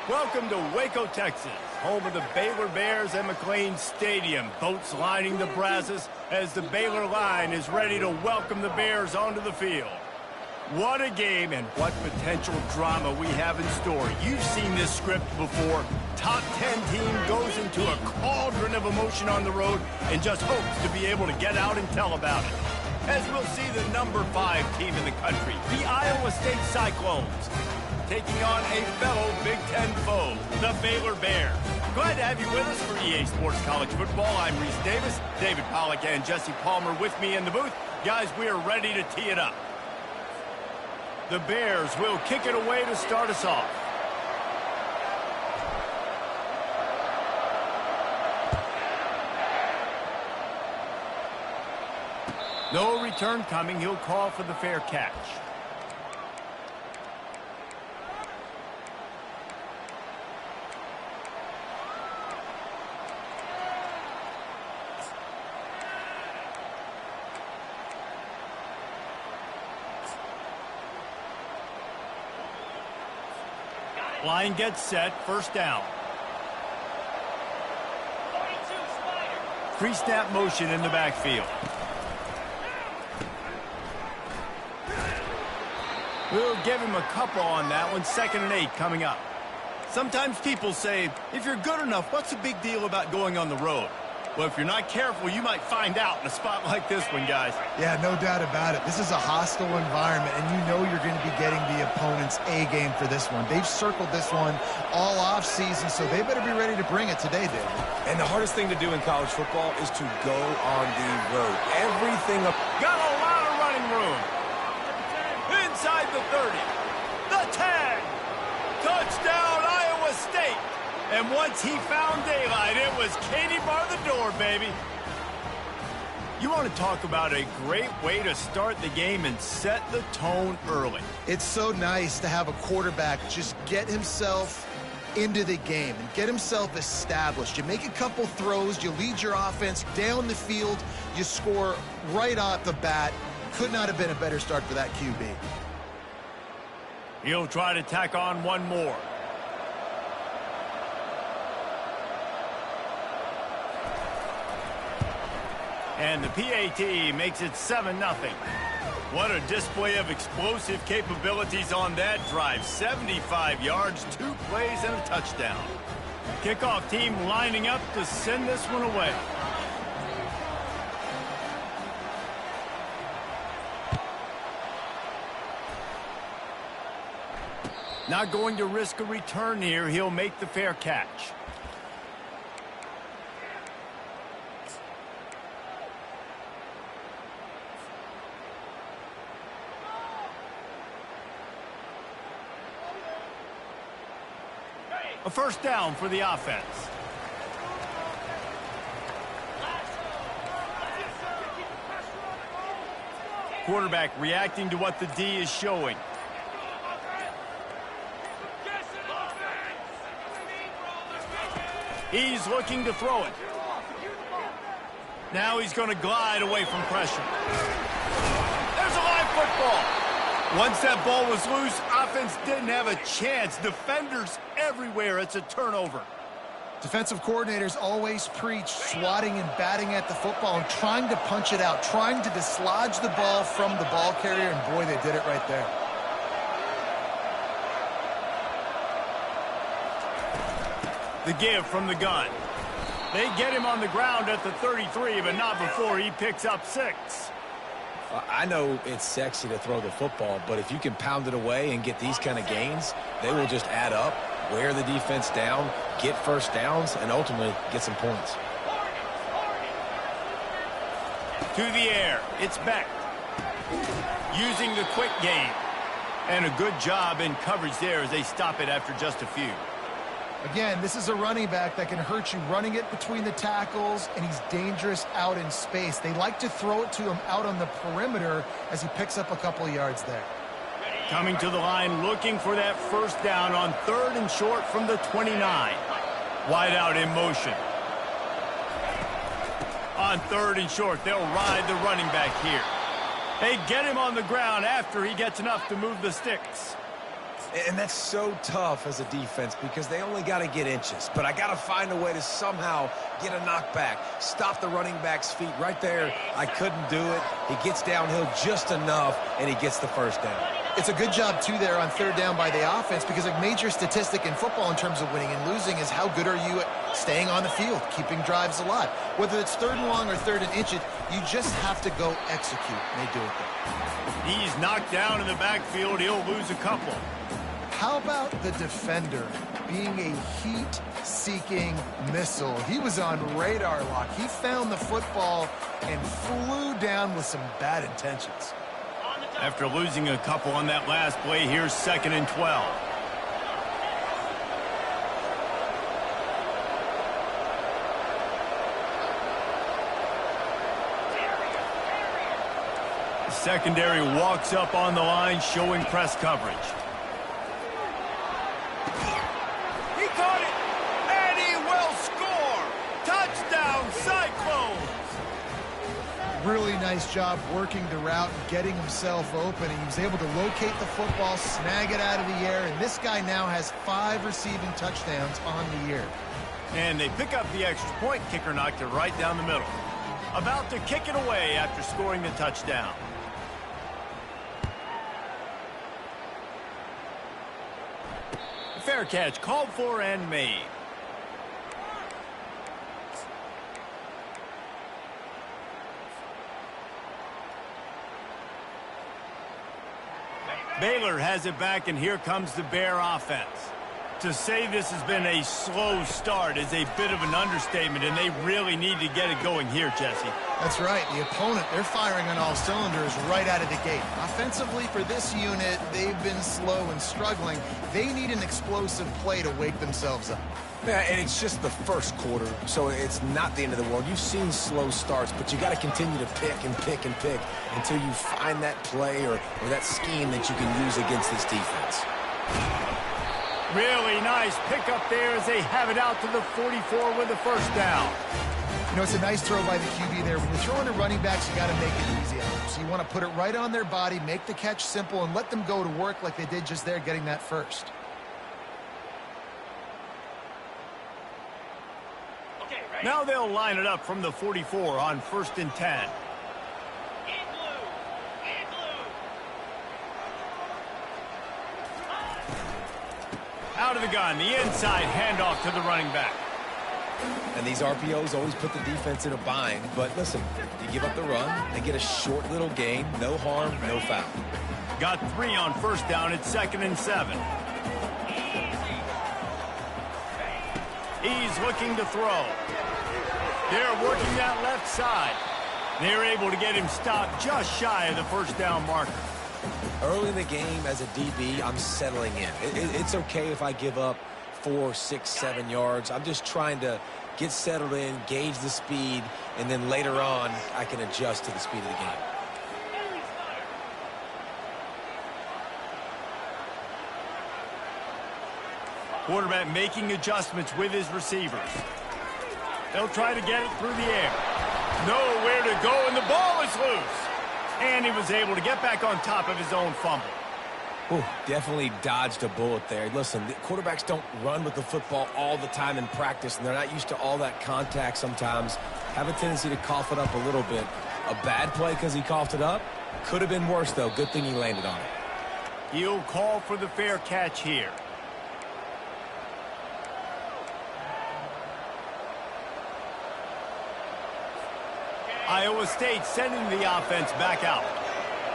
Welcome to Waco, Texas, home of the Baylor Bears and McLean Stadium. Boats lining the Brazos as the Baylor line is ready to welcome the Bears onto the field. What a game and what potential drama we have in store. You've seen this script before. Top 10 team goes into a cauldron of emotion on the road and just hopes to be able to get out and tell about it. As we'll see the number 5 team in the country, the Iowa State Cyclones, taking on a fellow Big Ten foe, the Baylor Bears. Glad to have you with us for EA Sports College Football. I'm Reese Davis, David Pollack and Jesse Palmer with me in the booth. Guys, we are ready to tee it up. The Bears will kick it away to start us off. No return coming. He'll call for the fair catch. Line gets set, first down. Pre-snap motion in the backfield. We'll give him a couple on that one. 2nd and 8 coming up. Sometimes people say, if you're good enough, what's the big deal about going on the road? Well, if you're not careful, you might find out in a spot like this one, guys. Yeah, no doubt about it. This is a hostile environment, and you know you're going to be getting the opponent's A game for this one. They've circled this one all off season, so they better be ready to bring it today, David. And the hardest thing to do in college football is to go on the road. Everything up. Got a lot of running room. Inside the 30. The 10. Touchdown, Iowa State. And once he found daylight, it was Katie bar the door, baby. You want to talk about a great way to start the game and set the tone early. It's so nice to have a quarterback just get himself into the game and get himself established. You make a couple throws, you lead your offense down the field, you score right off the bat. Could not have been a better start for that QB. He'll try to tack on one more. And the PAT makes it 7-0. What a display of explosive capabilities on that drive. 75 yards, 2 plays, and a touchdown. Kickoff team lining up to send this one away. Not going to risk a return here. He'll make the fair catch. A first down for the offense. Quarterback reacting to what the D is showing. He's looking to throw it. Now he's going to glide away from pressure. There's a live football. Once that ball was loose, offense didn't have a chance. Defenders everywhere. It's a turnover. Defensive coordinators always preach swatting and batting at the football and trying to punch it out, trying to dislodge the ball from the ball carrier, and boy, they did it right there. The give from the gun. They get him on the ground at the 33, but not before he picks up 6. I know it's sexy to throw the football, but if you can pound it away and get these kind of gains, they will just add up, wear the defense down, get first downs, and ultimately get some points. To the air. It's Beck. Using the quick game. And a good job in coverage there as they stop it after just a few. Again, this is a running back that can hurt you running it between the tackles, and he's dangerous out in space. They like to throw it to him out on the perimeter as he picks up a couple of yards there. Coming to the line, looking for that first down on 3rd and short from the 29. Wide out in motion. On 3rd and short, they'll ride the running back here. They get him on the ground after he gets enough to move the sticks. And that's so tough as a defense because they only got to get inches. But I got to find a way to somehow get a knockback, stop the running back's feet. Right there, I couldn't do it. He gets downhill just enough, and he gets the first down. It's a good job, too, there on third down by the offense because a major statistic in football in terms of winning and losing is how good are you at staying on the field, keeping drives alive. Whether it's third and long or third and inches, you just have to go execute, and they do it there. He's knocked down in the backfield. He'll lose a couple. How about the defender being a heat-seeking missile? He was on radar lock. He found the football and flew down with some bad intentions. After losing a couple on that last play, here's 2nd and 12. The secondary walks up on the line, showing press coverage. He caught it, and he will score. Touchdown, Cyclones. Really nice job working the route and getting himself open. He was able to locate the football, snag it out of the air, and this guy now has 5 receiving touchdowns on the year. And they pick up the extra point. Kicker knocked it right down the middle. About to kick it away after scoring the touchdown. Fair catch called for and made. Baylor has it back, and here comes the Bear offense. To say this has been a slow start is a bit of an understatement, and they really need to get it going here, Jesse. That's right. The opponent, they're firing on all cylinders right out of the gate. Offensively, for this unit, they've been slow and struggling. They need an explosive play to wake themselves up. Yeah, and it's just the first quarter, so it's not the end of the world. You've seen slow starts, but you got to continue to pick and pick and pick until you find that play or that scheme that you can use against this defense. Really nice pickup there as they have it out to the 44 with the first down. You know, it's a nice throw by the QB there. When you're throwing to running backs, you got to make it easy on them. So you want to put it right on their body, make the catch simple, and let them go to work like they did just there, getting that first. Now they'll line it up from the 44 on 1st and 10. Out of the gun, the inside handoff to the running back. And these RPOs always put the defense in a bind. But listen, you give up the run, they get a short little gain, no harm, no foul. Got 3 on 1st down at 2nd and 7. He's looking to throw. They're working that left side. They're able to get him stopped just shy of the 1st down marker. Early in the game as a DB, I'm settling in. It's okay if I give up 4, 6, 7 yards. I'm just trying to get settled in, gauge the speed, and then later on, I can adjust to the speed of the game. Quarterback making adjustments with his receivers. They'll try to get it through the air. Nowhere to go, and the ball is loose. And he was able to get back on top of his own fumble. Ooh, definitely dodged a bullet there. Listen, the quarterbacks don't run with the football all the time in practice, and they're not used to all that contact sometimes. Have a tendency to cough it up a little bit. A bad play because he coughed it up? Could have been worse, though. Good thing he landed on it. He'll call for the fair catch here. Iowa State sending the offense back out.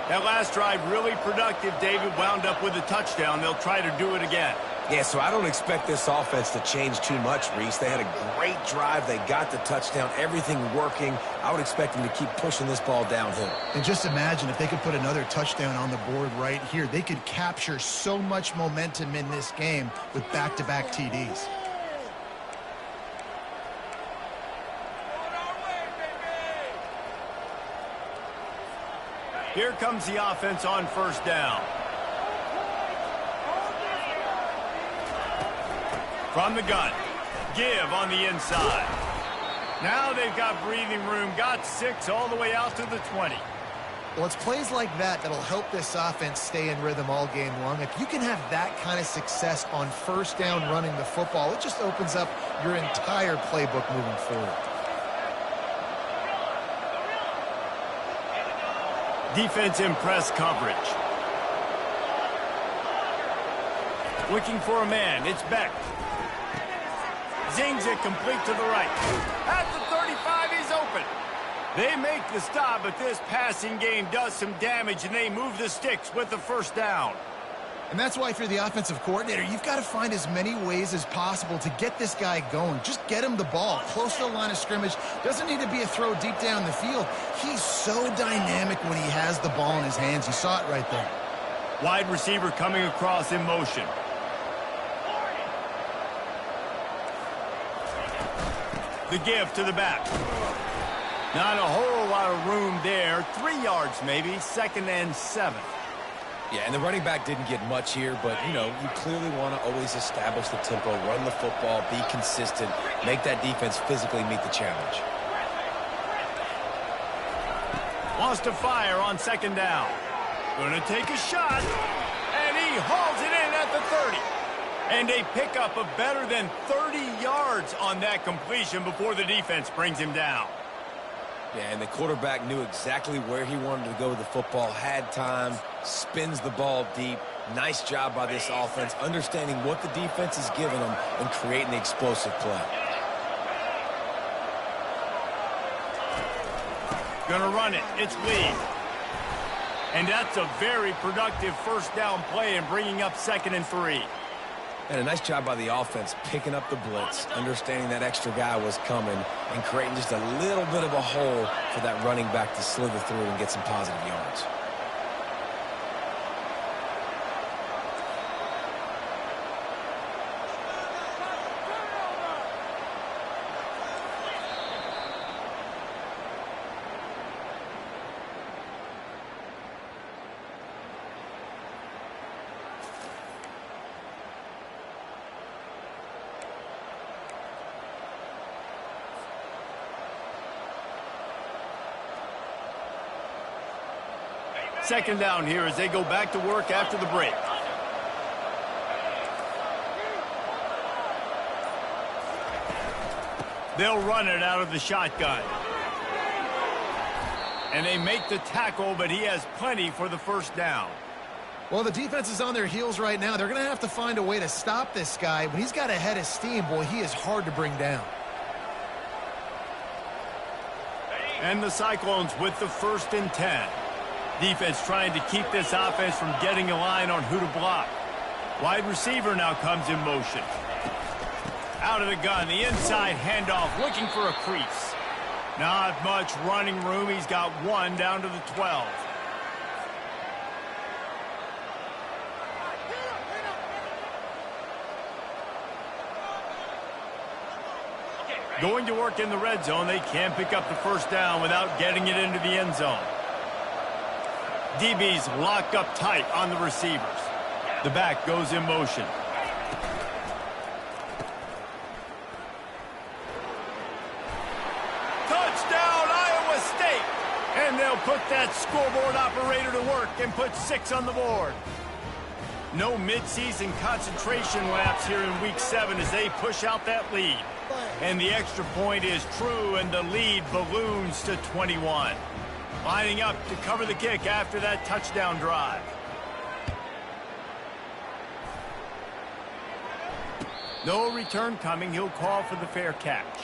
That last drive really productive. David wound up with a touchdown. They'll try to do it again. Yeah, so I don't expect this offense to change too much, Reese. They had a great drive. They got the touchdown. Everything working. I would expect them to keep pushing this ball downhill. And just imagine if they could put another touchdown on the board right here. They could capture so much momentum in this game with back-to-back TDs. Here comes the offense on 1st down. From the gun. Give on the inside. Now they've got breathing room. Got 6 all the way out to the 20. Well, it's plays like that that'll help this offense stay in rhythm all game long. If you can have that kind of success on first down running the football, it just opens up your entire playbook moving forward. Defense in press coverage. Looking for a man. It's Beck. Zings it complete to the right. At the 35, he's open. They make the stop, but this passing game does some damage, and they move the sticks with the first down. And that's why if you're the offensive coordinator, you've got to find as many ways as possible to get this guy going. Just get him the ball close to the line of scrimmage. Doesn't need to be a throw deep down the field. He's so dynamic when he has the ball in his hands. You saw it right there. Wide receiver coming across in motion. The give to the back. Not a whole lot of room there. 3 yards maybe. 2nd and 7. Yeah, and the running back didn't get much here, but, you know, you clearly want to always establish the tempo, run the football, be consistent, make that defense physically meet the challenge. Wants to fire on 2nd down. Going to take a shot, and he hauls it in at the 30. And a pickup of better than 30 yards on that completion before the defense brings him down. Yeah, and the quarterback knew exactly where he wanted to go with the football, had time, spins the ball deep. Nice job by this offense, understanding what the defense is giving them and creating the explosive play. Gonna run it. It's Lee. And that's a very productive first down play and bringing up 2nd and 3. And a nice job by the offense picking up the blitz, understanding that extra guy was coming, and creating just a little bit of a hole for that running back to slither through and get some positive yards. Second down here as they go back to work after the break. They'll run it out of the shotgun. And they make the tackle, but he has plenty for the first down. Well, the defense is on their heels right now. They're going to have to find a way to stop this guy. When he's got a head of steam, boy, he is hard to bring down. And the Cyclones with the 1st and 10. Defense trying to keep this offense from getting a line on who to block. Wide receiver now comes in motion. Out of the gun, the inside handoff, looking for a crease. Not much running room. He's got 1 down to the 12. Going to work in the red zone. They can't pick up the first down without getting it into the end zone. DB's locked up tight on the receivers. The back goes in motion. Touchdown, Iowa State! And they'll put that scoreboard operator to work and put 6 on the board. No midseason concentration laps here in Week 7 as they push out that lead. And the extra point is true, and the lead balloons to 21. Lining up to cover the kick after that touchdown drive. No return coming. He'll call for the fair catch.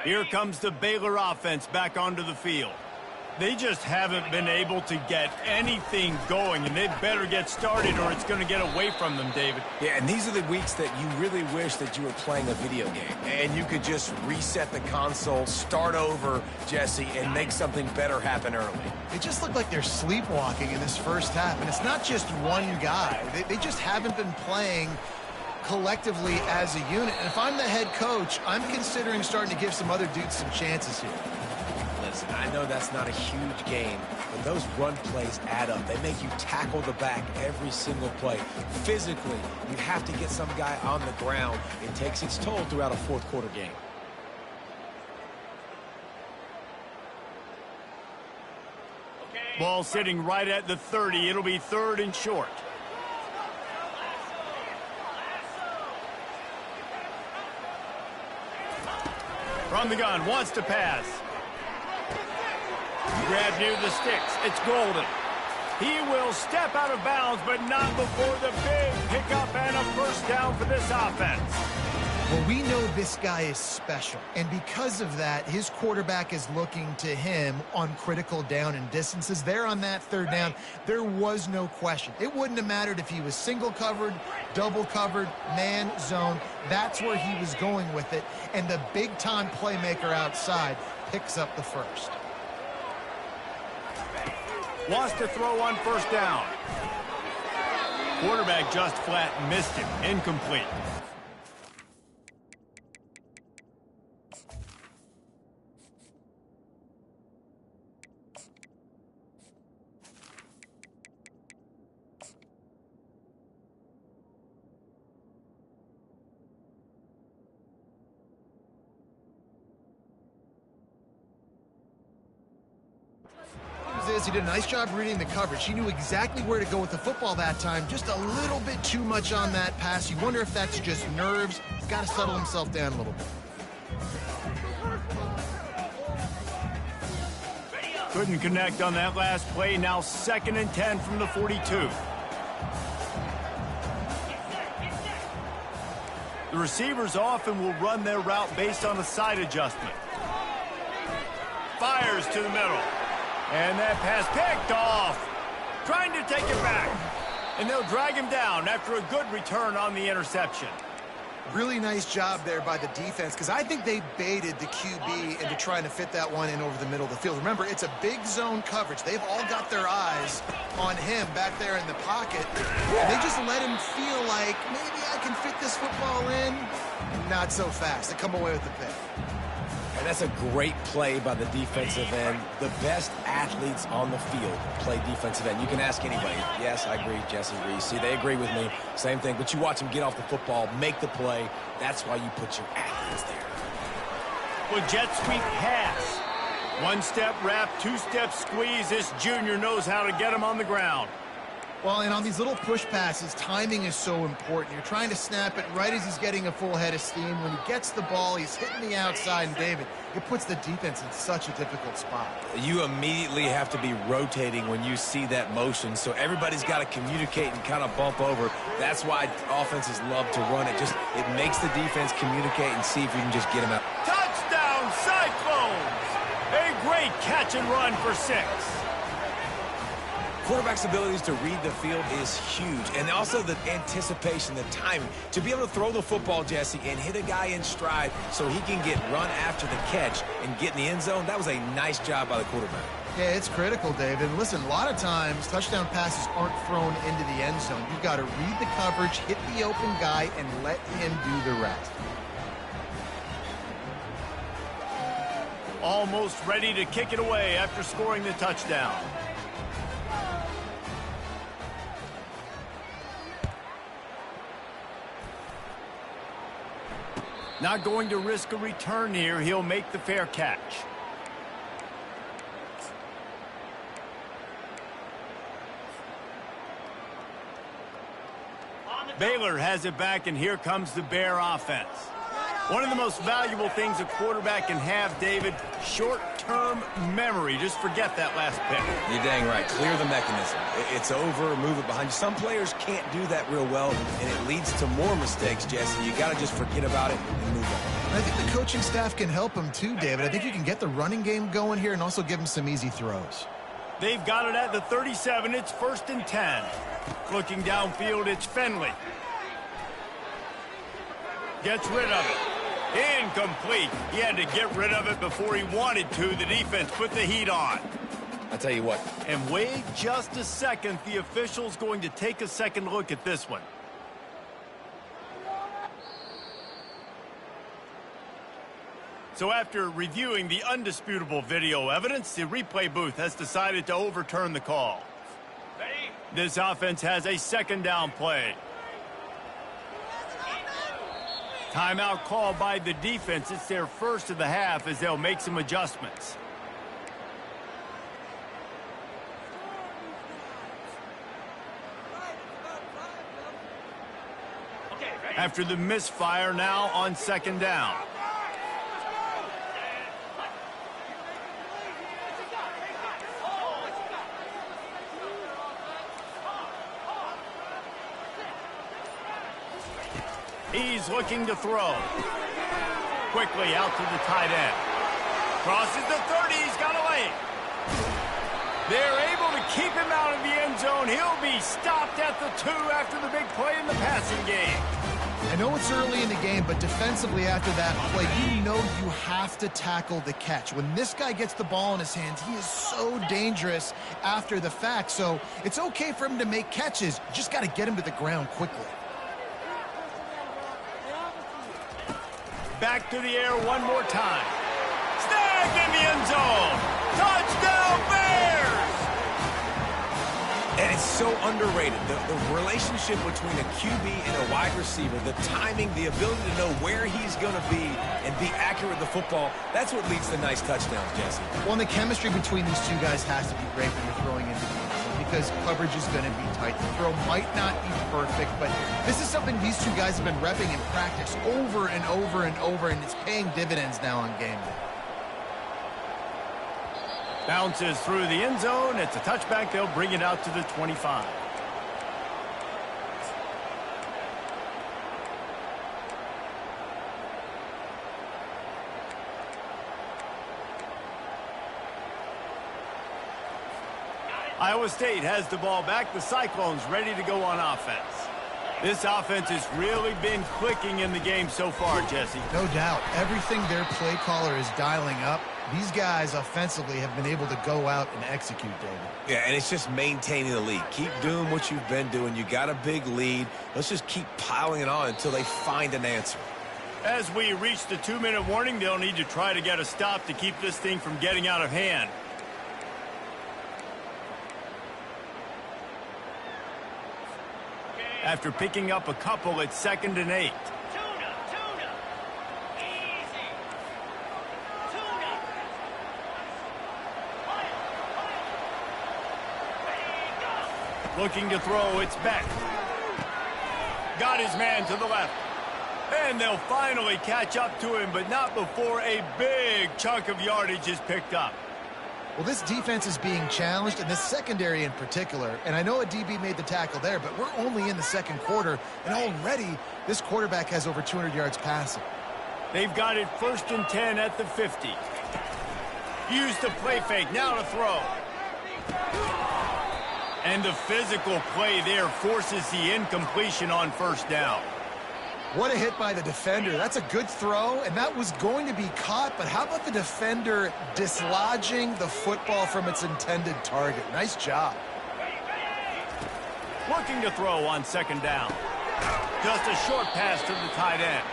Here comes the Baylor offense back onto the field. They just haven't been able to get anything going, and they better get started or it's going to get away from them, David. Yeah, and these are the weeks that you really wish that you were playing a video game and you could just reset the console, start over, Jesse, and make something better happen early. They just look like they're sleepwalking in this first half, and it's not just one guy. They just haven't been playing collectively as a unit. And if I'm the head coach, I'm considering starting to give some other dudes some chances here. Listen, I know that's not a huge game, but those run plays add up. They make you tackle the back every single play. Physically, you have to get some guy on the ground. It takes its toll throughout a fourth quarter game. Ball sitting right at the 30. It'll be 3rd and short. From the gun, wants to pass. Grab near the sticks. It's Golden. He will step out of bounds, but not before the big pickup and a first down for this offense. Well, we know this guy is special, and because of that, his quarterback is looking to him on critical down and distances. There on that 3rd down, there was no question. It wouldn't have mattered if he was single covered, double covered, man, zone. That's where he was going with it, and the big-time playmaker outside picks up the first. Wants to throw on first down. Quarterback just flat missed him. Incomplete. He did a nice job reading the coverage. He knew exactly where to go with the football that time. Just a little bit too much on that pass. You wonder if that's just nerves. He's got to settle himself down a little bit. Couldn't connect on that last play. Now 2nd and 10 from the 42. The receivers often will run their route based on a side adjustment. Fires to the middle. And that pass picked off. Trying to take it back. And they'll drag him down after a good return on the interception. Really nice job there by the defense, because I think they baited the QB into trying to fit that one in over the middle of the field. Remember, it's a big zone coverage. They've all got their eyes on him back there in the pocket. And they just let him feel like, maybe I can fit this football in. Not so fast. They come away with the pick. And that's a great play by the defensive end. The best athletes on the field play defensive end. You can ask anybody. Yes, I agree, Jesse Reese. See, they agree with me. Same thing. But you watch them get off the football, make the play. That's why you put your athletes there. Well, jet sweep pass. 1-step wrap, 2-step squeeze. This junior knows how to get him on the ground. Well, and on these little push passes, timing is so important. You're trying to snap it right as he's getting a full head of steam. When he gets the ball, he's hitting the outside, and David, it puts the defense in such a difficult spot. You immediately have to be rotating when you see that motion, so everybody's got to communicate and kind of bump over. That's why offenses love to run it. It makes the defense communicate and see if you can just get him out. Touchdown, Cyclones! A great catch and run for 6. Quarterback's abilities to read the field is huge, and also the anticipation, the timing. To be able to throw the football, Jesse, and hit a guy in stride so he can get run after the catch and get in the end zone, that was a nice job by the quarterback. Yeah, it's critical, David. Listen, a lot of times, touchdown passes aren't thrown into the end zone. You've got to read the coverage, hit the open guy, and let him do the rest. Almost ready to kick it away after scoring the touchdown. Not going to risk a return here. He'll make the fair catch. Baylor has it back, and here comes the Bear offense. One of the most valuable things a quarterback can have, David, short-term memory. Just forget that last pick. You're dang right. Clear the mechanism. It's over, move it behind you. Some players can't do that real well, and it leads to more mistakes, Jesse. You got to just forget about it and move on. I think the coaching staff can help him too, David. I think you can get the running game going here and also give him some easy throws. They've got it at the 37. It's 1st and 10. Looking downfield, it's Finley. Gets rid of it. Incomplete. He had to get rid of it before he wanted to. The defense put the heat on. I'll tell you what. And wait just a second. The official's going to take a second look at this one. So after reviewing the undisputable video evidence, the replay booth has decided to overturn the call. This offense has a second down play. Timeout called by the defense. It's their first of the half as they'll make some adjustments. After the misfire, now on second down. He's looking to throw. Quickly out to the tight end. Crosses the 30. He's got a lane. They're able to keep him out of the end zone. He'll be stopped at the 2 after the big play in the passing game. I know it's early in the game, but defensively after that play, you know you have to tackle the catch. When this guy gets the ball in his hands, he is so dangerous after the fact. So it's okay for him to make catches. You just got to get him to the ground quickly. Back to the air one more time. Snagged in the end zone. Touchdown, Bears! And it's so underrated. The relationship between a QB and a wide receiver, the timing, the ability to know where he's going to be and be accurate with the football, that's what leads to nice touchdowns, Jesse. Well, and the chemistry between these two guys has to be great when you're throwing into the end zone because coverage is going to be tight. The throw might not be perfect, but this is something these two guys have been repping in practice over and over and over, and it's paying dividends now on game day. Bounces through the end zone. It's a touchback. They'll bring it out to the 25. Iowa State has the ball back. The Cyclones ready to go on offense. This offense has really been clicking in the game so far, Jesse. No doubt. Everything their play caller is dialing up, these guys offensively have been able to go out and execute, David. Yeah, and it's just maintaining the lead. Keep doing what you've been doing. You got a big lead. Let's just keep piling it on until they find an answer. As we reach the 2-minute warning, they'll need to try to get a stop to keep this thing from getting out of hand. After picking up a couple, it's 2nd and 8. Looking to throw, it's Beck. Got his man to the left. And they'll finally catch up to him, but not before a big chunk of yardage is picked up. Well, this defense is being challenged, and this secondary in particular. And I know a DB made the tackle there, but we're only in the second quarter, and already this quarterback has over 200 yards passing. They've got it 1st and 10 at the 50. Use the play fake, now to throw. And the physical play there forces the incompletion on 1st down. What a hit by the defender. That's a good throw, and that was going to be caught, but how about the defender dislodging the football from its intended target? Nice job. Looking to throw on 2nd down. Just a short pass to the tight end.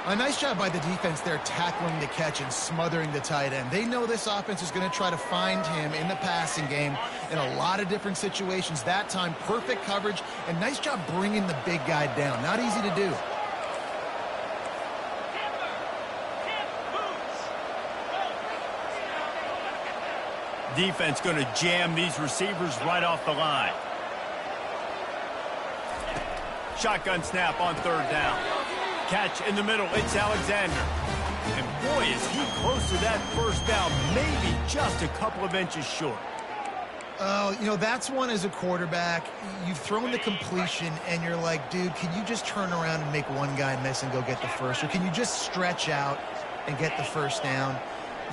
A nice job by the defense there tackling the catch and smothering the tight end. They know this offense is going to try to find him in the passing game in a lot of different situations. That time, perfect coverage, and nice job bringing the big guy down. Not easy to do. Defense going to jam these receivers right off the line. Shotgun snap on 3rd down. Catch in the middle, it's Alexander. And boy, is he close to that 1st down, maybe just a couple of inches short. Oh, you know, that's one as a quarterback. You've thrown the completion, and you're like, dude, can you just turn around and make one guy miss and go get the first? Or can you just stretch out and get the 1st down?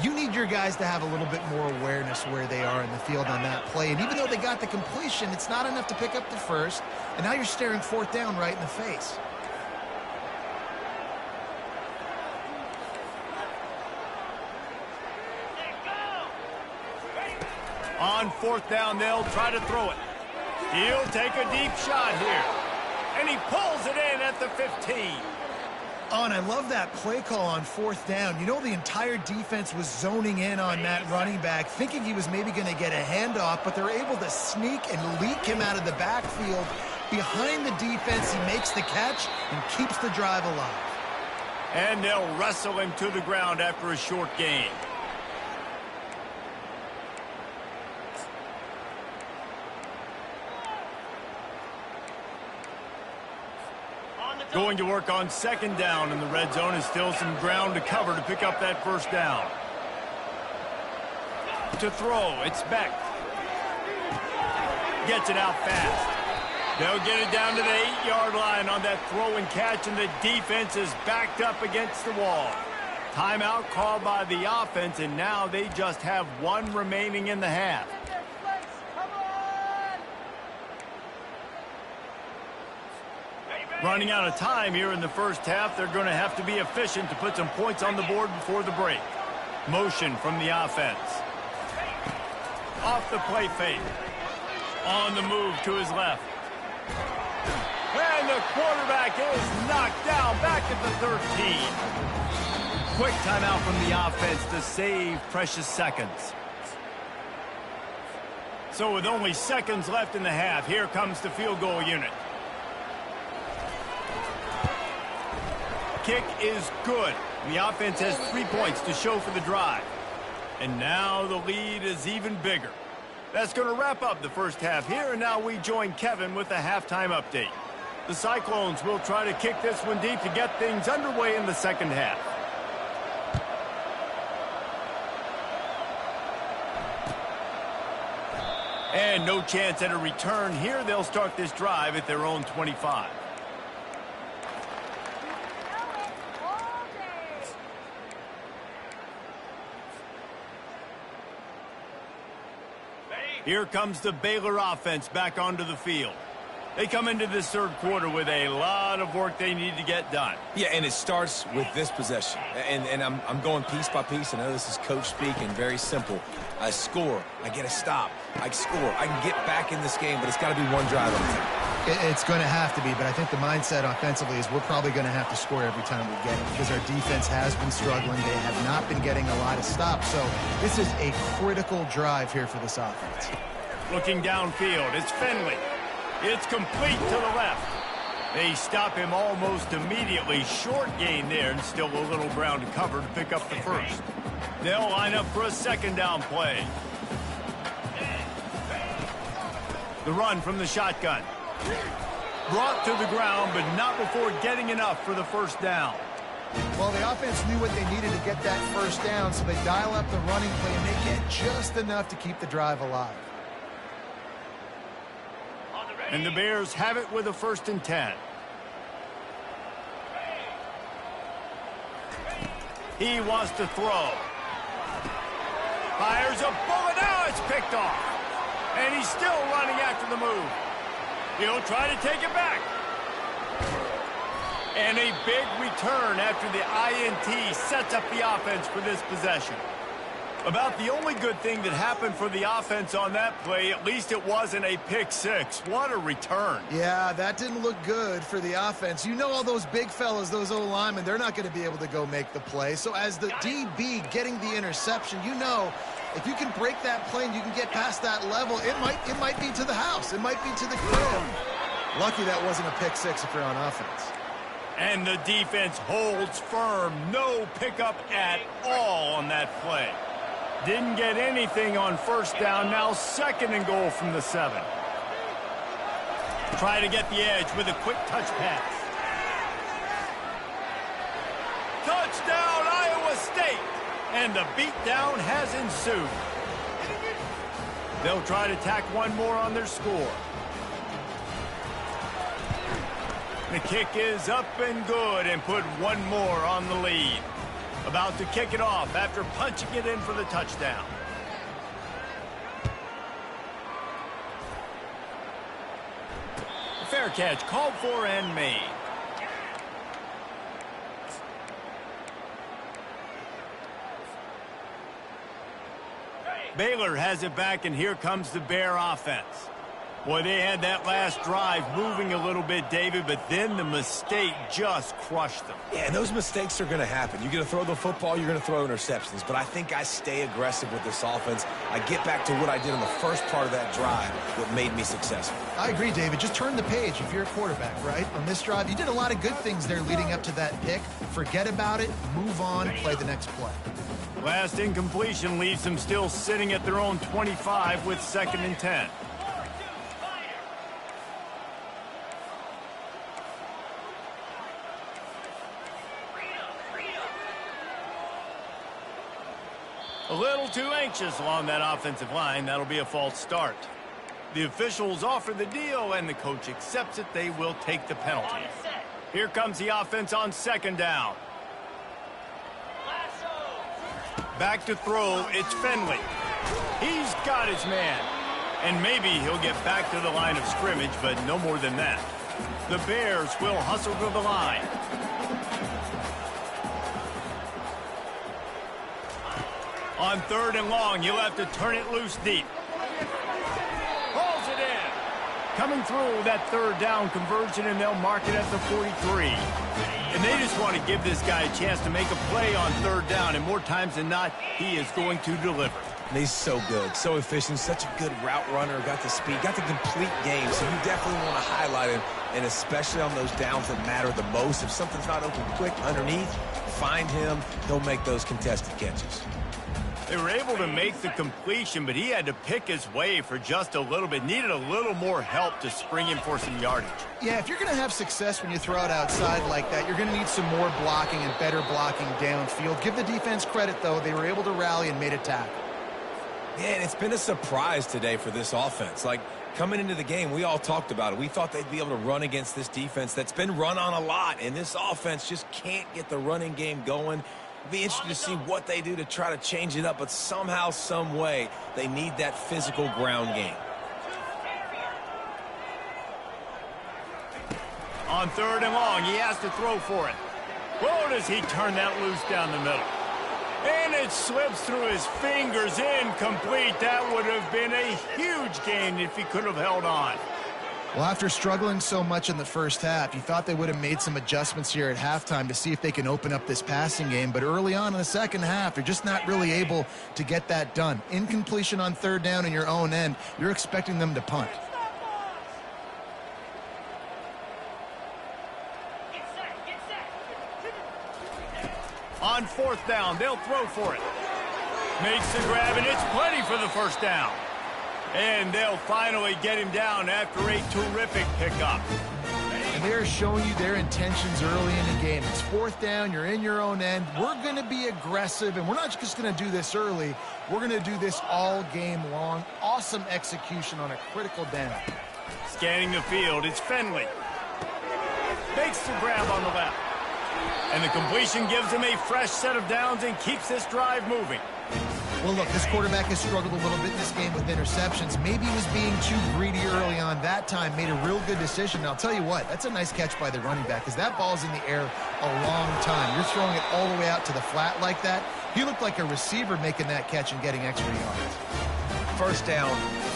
You need your guys to have a little bit more awareness where they are in the field on that play. And even though they got the completion, it's not enough to pick up the 1st. And now you're staring 4th down right in the face. On 4th down, they'll try to throw it. He'll take a deep shot here. And he pulls it in at the 15. Oh, and I love that play call on 4th down. You know, the entire defense was zoning in on that running back, thinking he was maybe going to get a handoff, but they're able to sneak and leak him out of the backfield. Behind the defense, he makes the catch and keeps the drive alive. And they'll wrestle him to the ground after a short gain. Going to work on 2nd down, and the red zone is still some ground to cover to pick up that 1st down. To throw, it's Beck. Gets it out fast. They'll get it down to the 8-yard line on that throw and catch, and the defense is backed up against the wall. Timeout called by the offense, and now they just have 1 remaining in the half. Running out of time here in the 1st half. They're going to have to be efficient to put some points on the board before the break. Motion from the offense. Off the play fake. On the move to his left. And the quarterback is knocked down back at the 13. Quick timeout from the offense to save precious seconds. So with only seconds left in the half, here comes the field goal unit. Kick is good. The offense has 3 points to show for the drive. And now the lead is even bigger. That's going to wrap up the 1st half here, and now we join Kevin with the halftime update. The Cyclones will try to kick this one deep to get things underway in the 2nd half. And no chance at a return here. They'll start this drive at their own 25. Here comes the Baylor offense back onto the field. They come into this 3rd quarter with a lot of work they need to get done. Yeah, and it starts with this possession. And I'm going piece by piece. I know this is coach speak and very simple. I score. I get a stop. I score. I can get back in this game, but it's got to be 1 drive at a time. It's going to have to be, but I think the mindset offensively is we're probably going to have to score every time we get it because our defense has been struggling. They have not been getting a lot of stops, so this is a critical drive here for this offense. Looking downfield, it's Finley. It's complete to the left. They stop him almost immediately. Short gain there, and still a little ground to cover to pick up the 1st. They'll line up for a 2nd down play. The run from the shotgun. Brought to the ground, but not before getting enough for the 1st down. Well, the offense knew what they needed to get that 1st down, so they dial up the running play, and they get just enough to keep the drive alive. And the Bears have it with a 1st and 10. He wants to throw. Fires a bullet. Now it's picked off. And he's still running after the move. He'll try to take it back. And a big return after the INT sets up the offense for this possession. About the only good thing that happened for the offense on that play, at least it wasn't a pick 6. What a return. Yeah, that didn't look good for the offense. You know all those big fellas, those O-linemen, they're not going to be able to go make the play. So as the DB getting the interception, you know if you can break that play and you can get past that level, it might be to the house. It might be to the crib. Lucky that wasn't a pick 6 if you're on offense. And the defense holds firm. No pickup at all on that play. Didn't get anything on 1st down. Now 2nd and goal from the 7. Try to get the edge with a quick touch pass. Touchdown, Iowa State. And the beatdown has ensued. They'll try to tack 1 more on their score. The kick is up and good and put 1 more on the lead. About to kick it off after punching it in for the touchdown. Fair catch called for and made. Baylor has it back, and here comes the Bear offense. Boy, they had that last drive moving a little bit, David, but then the mistake just crushed them. Yeah, and those mistakes are going to happen. You're going to throw the football, you're going to throw interceptions. But I think I stay aggressive with this offense. I get back to what I did in the first part of that drive, what made me successful. I agree, David. Just turn the page if you're a quarterback, right? On this drive, you did a lot of good things there leading up to that pick. Forget about it, move on, play the next play. Last incompletion leaves them still sitting at their own 25 with 2nd and 10. A little too anxious along that offensive line. That'll be a false start. The officials offer the deal, and the coach accepts it. They will take the penalty. Here comes the offense on 2nd down. Back to throw, it's Finley. He's got his man. And maybe he'll get back to the line of scrimmage, but no more than that. The Bears will hustle to the line. On 3rd and long, you'll have to turn it loose deep. Hauls it in. Coming through that 3rd down conversion, and they'll mark it at the 43. And they just want to give this guy a chance to make a play on 3rd down, and more times than not, he is going to deliver. And he's so good, so efficient, such a good route runner, got the speed, got the complete game, so you definitely want to highlight him, and especially on those downs that matter the most. If something's not open quick underneath, find him, he'll make those contested catches. They were able to make the completion, but he had to pick his way for just a little bit. Needed a little more help to spring him for some yardage. Yeah, if you're going to have success when you throw it outside like that, you're going to need some more blocking and better blocking downfield. Give the defense credit, though. They were able to rally and made a tackle. Yeah, and it's been a surprise today for this offense. Like, coming into the game, we all talked about it. We thought they'd be able to run against this defense that's been run on a lot, and this offense just can't get the running game going. Be interested to see what they do to try to change it up, but somehow, some way, they need that physical ground game. On 3rd and long, he has to throw for it. Whoa, does he turn that loose down the middle? And it slips through his fingers, incomplete. That would have been a huge gain if he could have held on. Well, after struggling so much in the first half, you thought they would have made some adjustments here at halftime to see if they can open up this passing game. But early on in the second half, they're just not really able to get that done. Incompletion on 3rd down in your own end, you're expecting them to punt. On 4th down, they'll throw for it. Makes the grab, and it's plenty for the 1st down. And they'll finally get him down after a terrific pickup. And they're showing you their intentions early in the game. It's 4th down, you're in your own end. We're going to be aggressive, and we're not just going to do this early. We're going to do this all game long. Awesome execution on a critical down. Scanning the field, it's Finley. Makes the grab on the left. And the completion gives him a fresh set of downs and keeps this drive moving. Well, look, this quarterback has struggled a little bit in this game with interceptions. Maybe he was being too greedy early on. That time made a real good decision. And I'll tell you what, that's a nice catch by the running back because that ball's in the air a long time. You're throwing it all the way out to the flat like that. He looked like a receiver making that catch and getting extra yards. 1st down,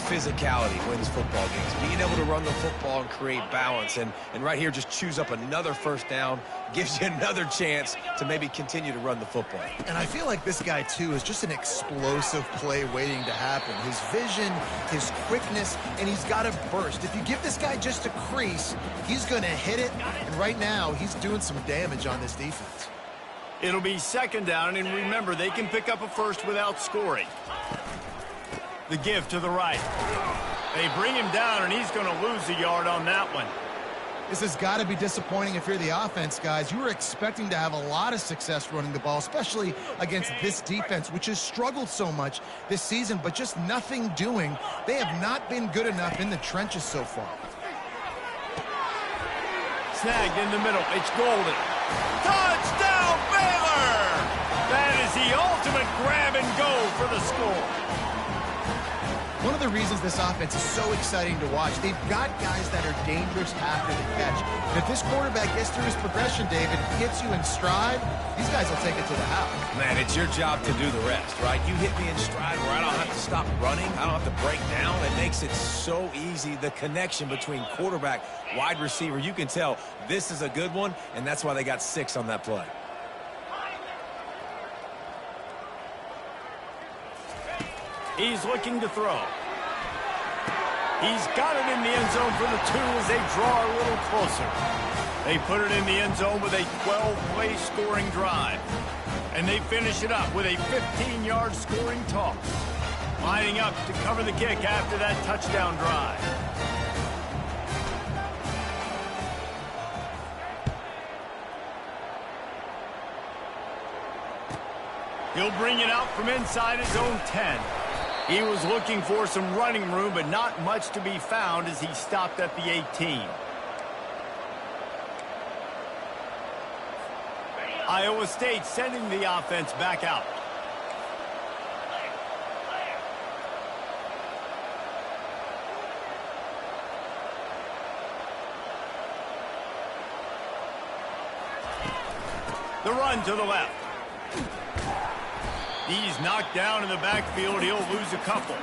physicality wins football games. Being able to run the football and create balance. And right here, just choose up another 1st down, gives you another chance to maybe continue to run the football. And I feel like this guy, too, is just an explosive play waiting to happen. His vision, his quickness, and he's got a burst. If you give this guy just a crease, he's going to hit it. And right now, he's doing some damage on this defense. It'll be 2nd down, and remember, they can pick up a first without scoring. The give to the right. They bring him down, and he's going to lose a yard on that one. This has got to be disappointing if you're the offense, guys. You were expecting to have a lot of success running the ball, especially against this defense, which has struggled so much this season, but just nothing doing. They have not been good enough in the trenches so far. Snagged in the middle. It's Golden. Touchdown, Baylor! That is the ultimate grab and go for the score. One of the the reasons this offense is so exciting to watch. They've got guys that are dangerous after the catch. And if this quarterback gets through his progression, David, gets you in stride, these guys will take it to the house. Man, it's your job to do the rest, right? You hit me in stride where I don't have to stop running. I don't have to break down. It makes it so easy. The connection between quarterback, wide receiver, you can tell this is a good one, and that's why they got 6 on that play. He's looking to throw. He's got it in the end zone for the 2 as they draw a little closer. They put it in the end zone with a 12-play scoring drive. And they finish it up with a 15-yard scoring toss. Lining up to cover the kick after that touchdown drive. He'll bring it out from inside his own 10. He was looking for some running room, but not much to be found as he stopped at the 18. Iowa State sending the offense back out. The run to the left. He's knocked down in the backfield. He'll lose a couple.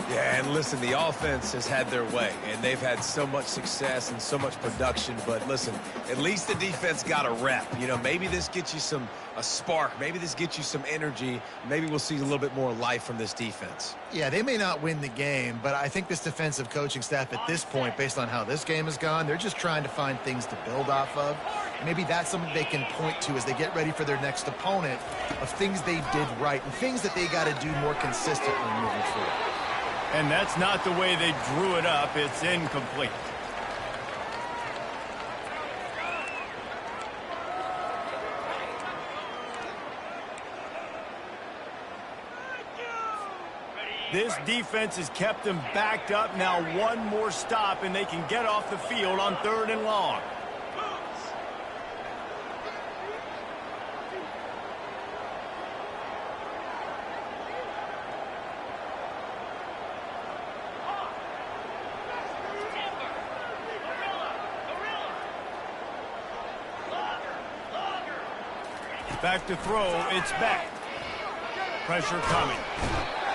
Yeah, and listen, the offense has had their way, and they've had so much success and so much production. But listen, at least the defense got a rep. You know, maybe this gets you a spark. Maybe this gets you some energy. Maybe we'll see a little bit more life from this defense. Yeah, they may not win the game, but I think this defensive coaching staff at this point, based on how this game has gone, they're just trying to find things to build off of. Maybe that's something they can point to as they get ready for their next opponent of things they did right and things that they got to do more consistently moving forward. And that's not the way they drew it up. It's incomplete. This defense has kept them backed up. Now one more stop, and they can get off the field on 3rd and long. Back to throw, it's Beck. Pressure coming.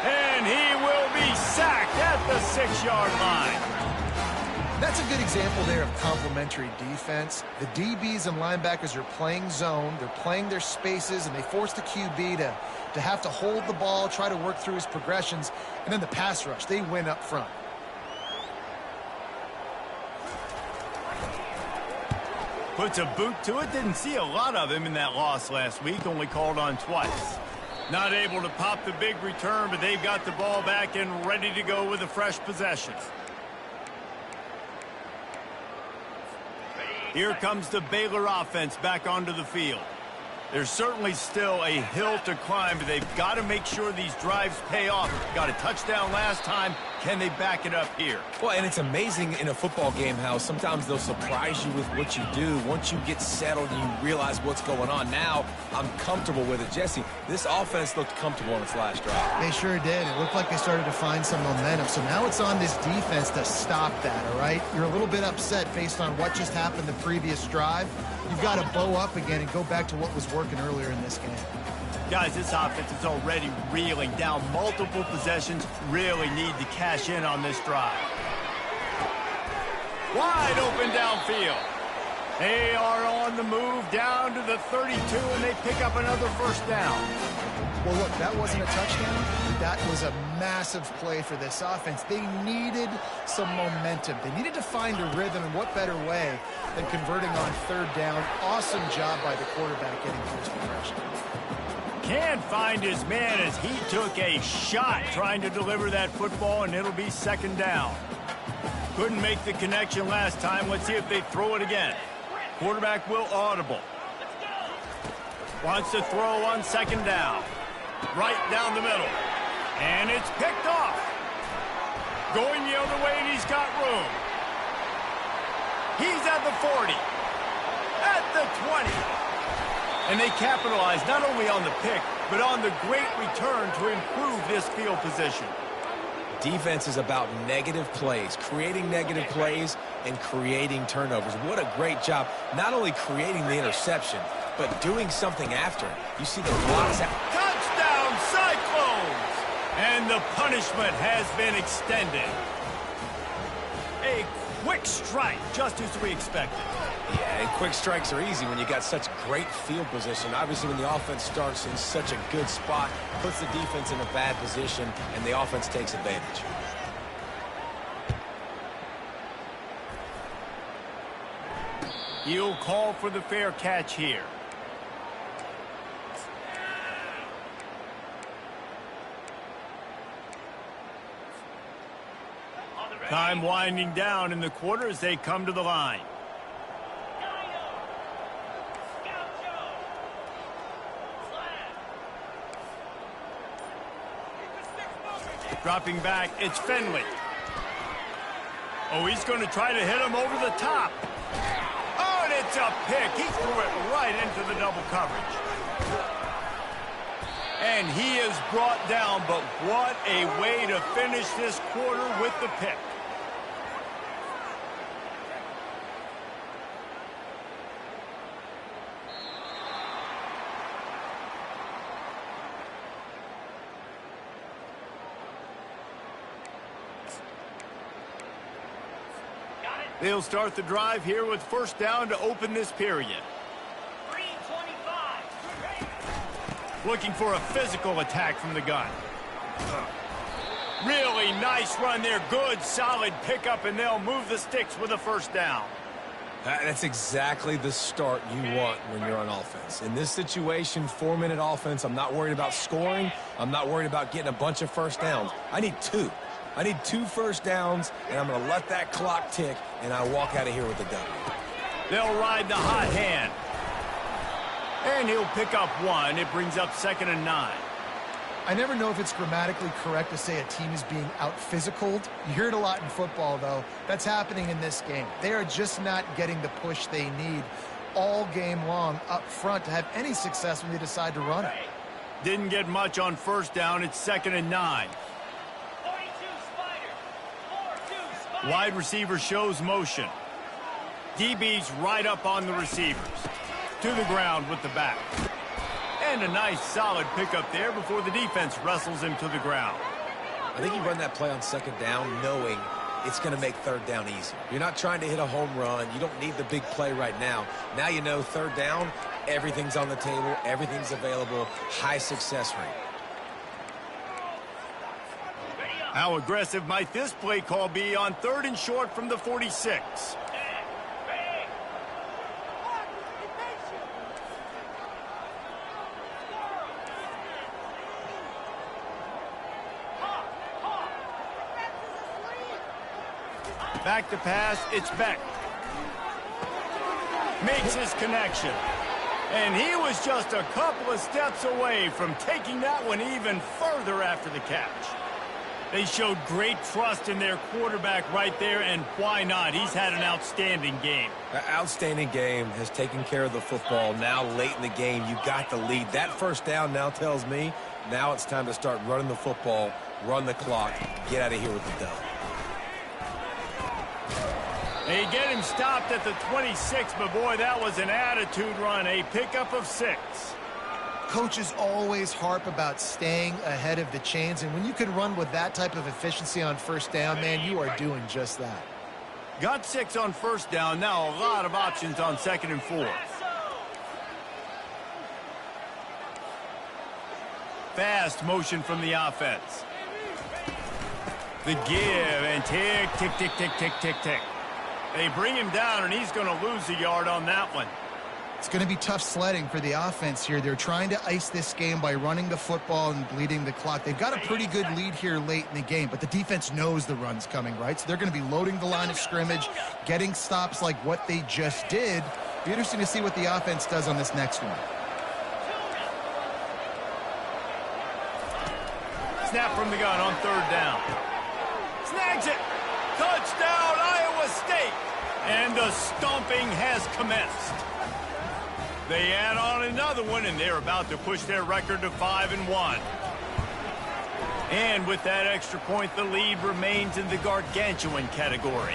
And he will be sacked at the 6-yard line. That's a good example there of complementary defense. The DBs and linebackers are playing zone, they're playing their spaces, and they force the QB to have to hold the ball, try to work through his progressions, and then the pass rush, they win up front. Puts a boot to it. Didn't see a lot of him in that loss last week. Only called on twice. Not able to pop the big return, but they've got the ball back and ready to go with a fresh possession. Here comes the Baylor offense back onto the field. There's certainly still a hill to climb, but they've got to make sure these drives pay off. Got a touchdown last time. Can they back it up here? Well, and it's amazing in a football game how sometimes they'll surprise you with what you do. Once you get settled and you realize what's going on, now I'm comfortable with it. Jesse, this offense looked comfortable on its last drive. They sure did. It looked like they started to find some momentum. So now it's on this defense to stop that, all right? You're a little bit upset based on what just happened the previous drive. You've got to bow up again and go back to what was working earlier in this game. Guys, this offense is already reeling down multiple possessions. Really need to cash in on this drive. Wide open downfield. They are on the move down to the 32, and they pick up another first down. Well, look, that wasn't a touchdown. That was a massive play for this offense. They needed some momentum. They needed to find a rhythm, and what better way than converting on 3rd down. Awesome job by the quarterback getting first progression. Can't find his man as he took a shot trying to deliver that football, and it'll be 2nd down. Couldn't make the connection last time. Let's see if they throw it again. Quarterback will audible. Wants to throw on 2nd down. Right down the middle. And it's picked off. Going the other way, and he's got room. He's at the 40. At the 20. And they capitalize not only on the pick, but on the great return to improve this field position. Defense is about negative plays, creating negative plays and creating turnovers. What a great job, not only creating the interception, but doing something after it. You see the blocks out. Touchdown, Cyclones! And the punishment has been extended. A quick strike, just as we expected. Yeah, and quick strikes are easy when you got such great field position. Obviously, when the offense starts in such a good spot, puts the defense in a bad position, and the offense takes advantage. He'll call for the fair catch here. Time winding down in the quarter as they come to the line. Dropping back, it's Finley. Oh, he's going to try to hit him over the top. Oh, and it's a pick. He threw it right into the double coverage. And he is brought down, but what a way to finish this quarter with the pick. They'll start the drive here with first down to open this period. 3:25. Looking for a physical attack from the gun. Really nice run there. Good, solid pickup, and they'll move the sticks with a first down. That's exactly the start you want when you're on offense. In this situation, 4-minute offense, I'm not worried about scoring. I'm not worried about getting a bunch of first downs. I need 2. I need 2 first downs, and I'm going to let that clock tick, and I walk out of here with a W. They'll ride the hot hand. And he'll pick up 1. It brings up 2nd and 9. I never know if it's grammatically correct to say a team is being out-physicaled. You hear it a lot in football, though. That's happening in this game. They are just not getting the push they need all game long up front to have any success when they decide to run it. Didn't get much on first down. It's 2nd and 9. Wide receiver shows motion. DB's right up on the receivers. To the ground with the back. And a nice solid pickup there before the defense wrestles him to the ground. I think you run that play on 2nd down knowing it's going to make 3rd down easy. You're not trying to hit a home run. You don't need the big play right now. Now you know 3rd down, everything's on the table, everything's available, high success rate. How aggressive might this play call be on 3rd and short from the 46? Back to pass, it's Beck. Makes his connection. And he was just a couple of steps away from taking that one even further after the catch. They showed great trust in their quarterback right there, and why not? He's had an outstanding game. An outstanding game, has taken care of the football. Now late in the game, you got the lead. That first down now tells me now it's time to start running the football, run the clock, get out of here with the dub. They get him stopped at the 26, but boy, that was an attitude run, a pickup of 6. Coaches always harp about staying ahead of the chains, and when you can run with that type of efficiency on first down, man, you are doing just that. Got 6 on first down. Now a lot of options on 2nd and 4. Fast motion from the offense. The give, and tick, tick, tick, tick, tick, tick, tick. They bring him down, and he's going to lose a yard on that one. It's going to be tough sledding for the offense here. They're trying to ice this game by running the football and bleeding the clock. They've got a pretty good lead here late in the game, but the defense knows the run's coming, right? So they're going to be loading the line of scrimmage, getting stops like what they just did. Be interesting to see what the offense does on this next one. Snap from the gun on 3rd down. Snags it. Touchdown, Iowa State. And the stomping has commenced. They add on another one, and they're about to push their record to 5-1. And with that extra point, the lead remains in the gargantuan category.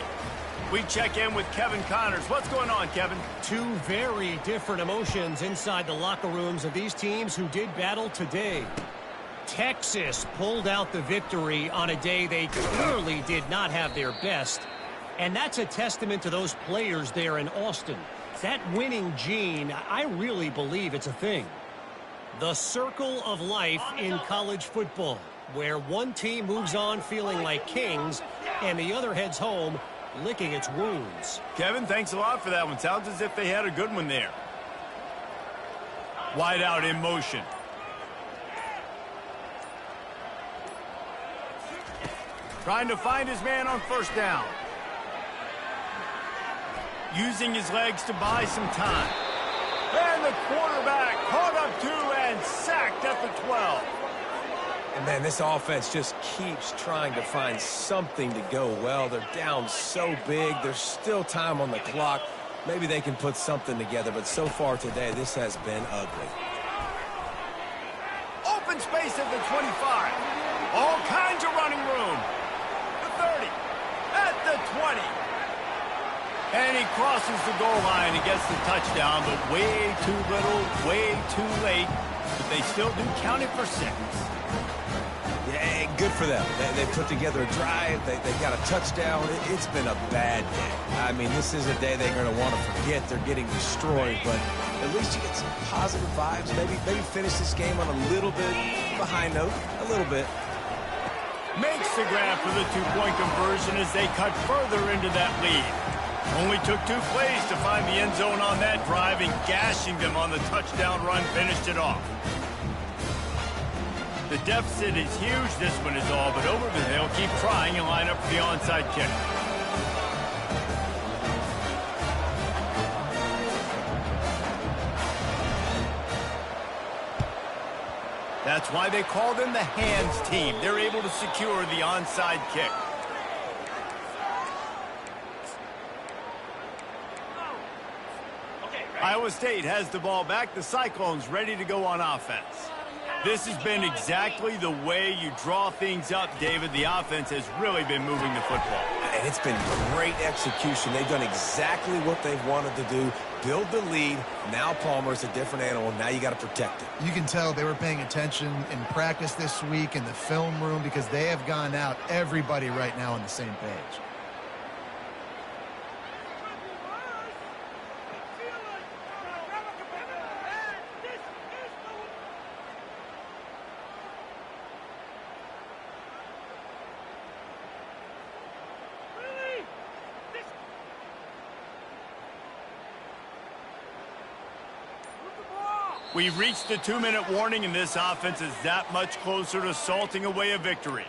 We check in with Kevin Connors. What's going on, Kevin? Two very different emotions inside the locker rooms of these teams who did battle today. Texas pulled out the victory on a day they clearly did not have their best. And that's a testament to those players there in Austin. That winning gene, I really believe it's a thing. The circle of life in college football, where one team moves on feeling like kings and the other heads home licking its wounds. Kevin, thanks a lot for that one. Sounds as if they had a good one there. Wide out in motion. Trying to find his man on first down. Using his legs to buy some time. And the quarterback caught up to and sacked at the 12. And man, this offense just keeps trying to find something to go well. They're down so big. There's still time on the clock. Maybe they can put something together, but so far today, this has been ugly. Open space at the 25. All kinds of running room. The 30. At the 20. And he crosses the goal line and gets the touchdown, but way too little, way too late. But they still do count it for 6. Yeah, good for them. They put together a drive. They got a touchdown. It's been a bad day. I mean, this is a day they're going to want to forget. They're getting destroyed, but at least you get some positive vibes. Maybe finish this game on a little bit of a high note, a little bit. Makes the grab for the 2-point conversion as they cut further into that lead. Only took 2 plays to find the end zone on that drive, and gashing them on the touchdown run finished it off. The deficit is huge. This one is all but over, but they'll keep trying and line up for the onside kick. That's why they call them the hands team. They're able to secure the onside kick. Iowa State has the ball back. The Cyclones ready to go on offense. This has been exactly the way you draw things up, David. The offense has really been moving the football. And it's been great execution. They've done exactly what they've wanted to do. Build the lead. Now Palmer's a different animal. Now you got to protect it. You can tell they were paying attention in practice this week in the film room because they have gone out, everybody right now on the same page. We've reached the 2-minute warning, and this offense is that much closer to salting away a victory.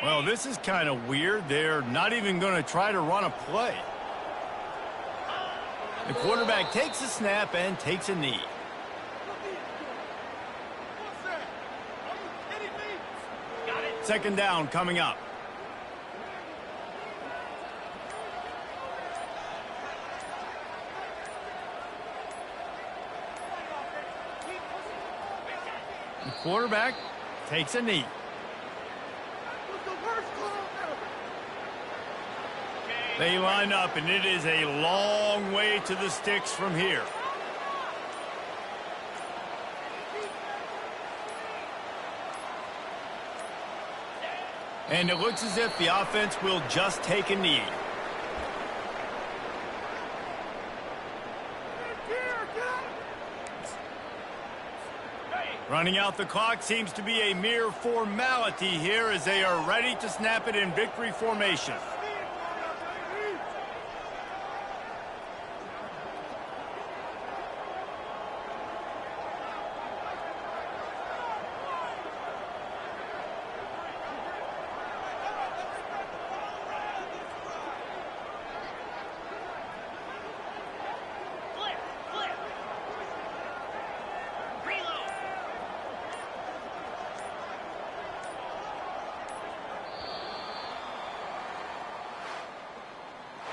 Well, this is kind of weird. They're not even going to try to run a play. The quarterback takes a snap and takes a knee. Second down coming up. The quarterback takes a knee. They line up, and it is a long way to the sticks from here. And it looks as if the offense will just take a knee. Running out the clock seems to be a mere formality here as they are ready to snap it in victory formation.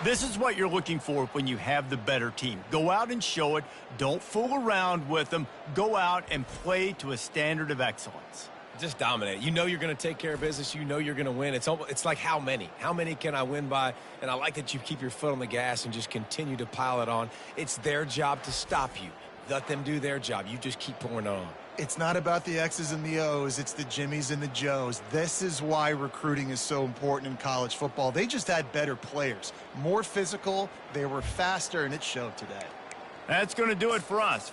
This is what you're looking for when you have the better team. Go out and show it. Don't fool around with them. Go out and play to a standard of excellence. Just dominate. You know you're going to take care of business. You know you're going to win. It's like how many? How many can I win by? And I like that you keep your foot on the gas and just continue to pile it on. It's their job to stop you. Let them do their job. You just keep pouring it on. It's not about the X's and the O's. It's the Jimmies and the Joes. This is why recruiting is so important in college football. They just had better players, more physical. They were faster, and it showed today. That's going to do it for us.